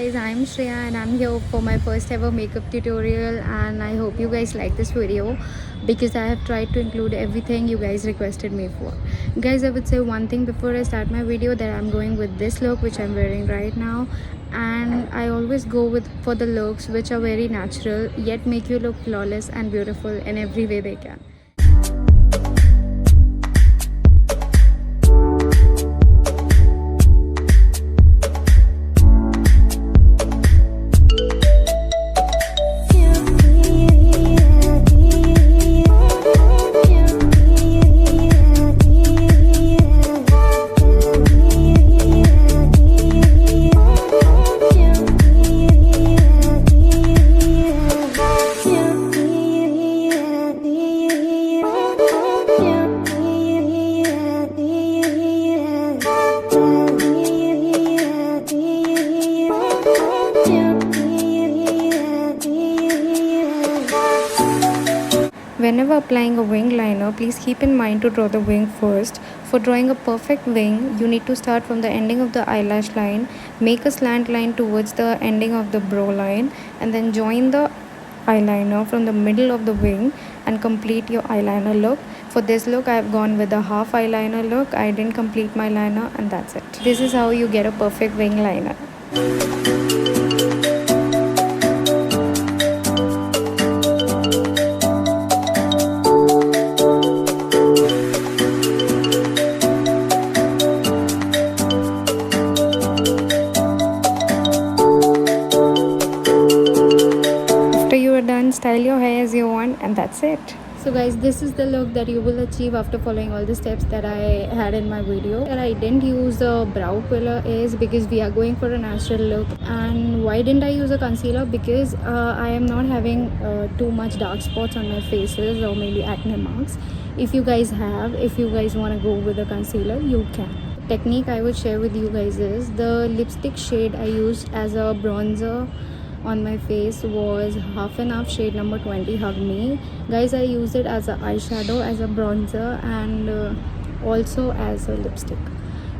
guys, I'm Shreya and I'm here for my first ever makeup tutorial, and I hope you guys like this video because I have tried to include everything you guys requested me for. Guys, I would say one thing before I start my video, that I'm going with this look which I'm wearing right now, and I always go with for the looks which are very natural yet make you look flawless and beautiful in every way they can. Whenever applying a wing liner, please keep in mind to draw the wing first. For drawing a perfect wing, you need to start from the ending of the eyelash line, make a slant line towards the ending of the brow line, and then join the eyeliner from the middle of the wing and complete your eyeliner look. For this look, I have gone with a half eyeliner look. I didn't complete my liner, and that's it. This is how you get a perfect wing liner. Done, style your hair as you want, and that's it. So guys, this is the look that you will achieve after following all the steps that I had in my video. And I didn't use a brow filler is because we are going for a natural look. And why didn't I use a concealer? Because I am not having too much dark spots on my faces or maybe acne marks. If you guys want to go with a concealer, you can. Technique I would share with you guys is the lipstick shade I used as a bronzer on my face was half and half shade number 20 Hug Me. Guys, I used it as an eyeshadow, as a bronzer, and also as a lipstick.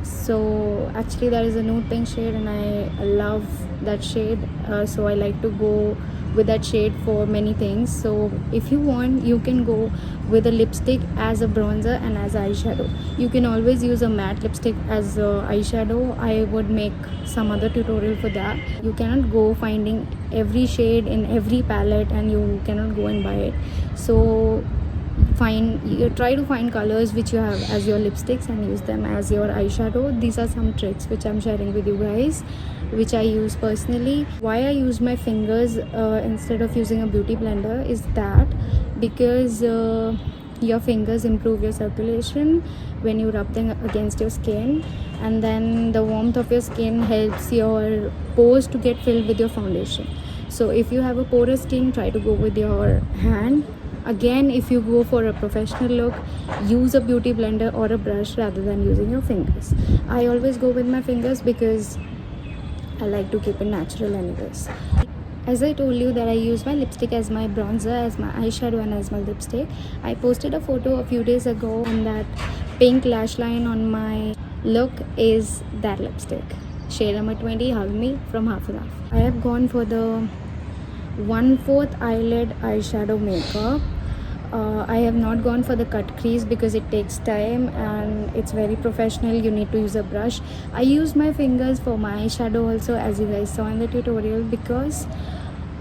So actually that is a nude pink shade and I love that shade, so I like to go with that shade for many things. So if you want, you can go with a lipstick as a bronzer and as eyeshadow. You can always use a matte lipstick as a eyeshadow. I would make some other tutorial for that. You cannot go finding every shade in every palette and you cannot go and buy it. So try to find colors which you have as your lipsticks and use them as your eyeshadow. These are some tricks which I'm sharing with you guys, which I use personally. Why I use my fingers instead of using a beauty blender is that because your fingers improve your circulation when you rub them against your skin, and then the warmth of your skin helps your pores to get filled with your foundation. So if you have a porous skin, try to go with your hand. Again, if you go for a professional look, use a beauty blender or a brush rather than using your fingers. I always go with my fingers because I like to keep it natural anyways. As I told you that I use my lipstick as my bronzer, as my eyeshadow and as my lipstick. I posted a photo a few days ago and that pink lash line on my look is that lipstick. Shade number 20 Hug Me from Half and Half. I have gone for the 1/4 eyelid eyeshadow makeup. I have not gone for the cut crease because it takes time and it's very professional. You need to use a brush. I use my fingers for my eyeshadow also, as you guys saw in the tutorial, because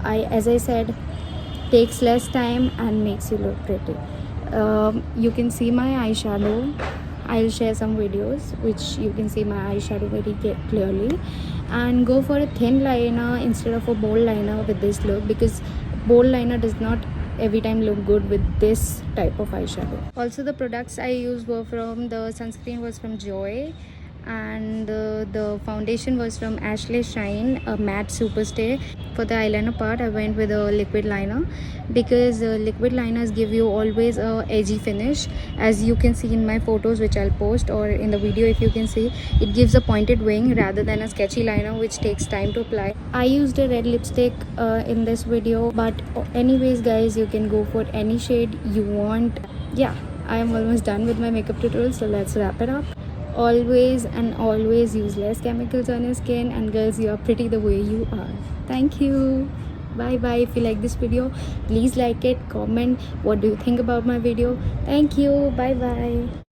as I said, takes less time and makes you look pretty. You can see my eyeshadow. I'll share some videos which you can see my eyeshadow very clearly. And go for a thin liner instead of a bold liner with this look, because bold liner does not every time look good with this type of eyeshadow. Also, the products I used were from the sunscreen was from Joy, and the foundation was from Ashley Shine, a matte superstay. For the eyeliner part, I went with a liquid liner because liquid liners give you always a edgy finish. As you can see in my photos which I'll post, or in the video if you can see, it gives a pointed wing rather than a sketchy liner which takes time to apply. I used a red lipstick in this video, but anyways guys, you can go for any shade you want. Yeah, I am almost done with my makeup tutorial, so let's wrap it up. always and always use less chemicals on your skin. And girls, you are pretty the way you are. Thank you. Bye bye. If you like this video, please like it, comment what do you think about my video. Thank you. Bye bye.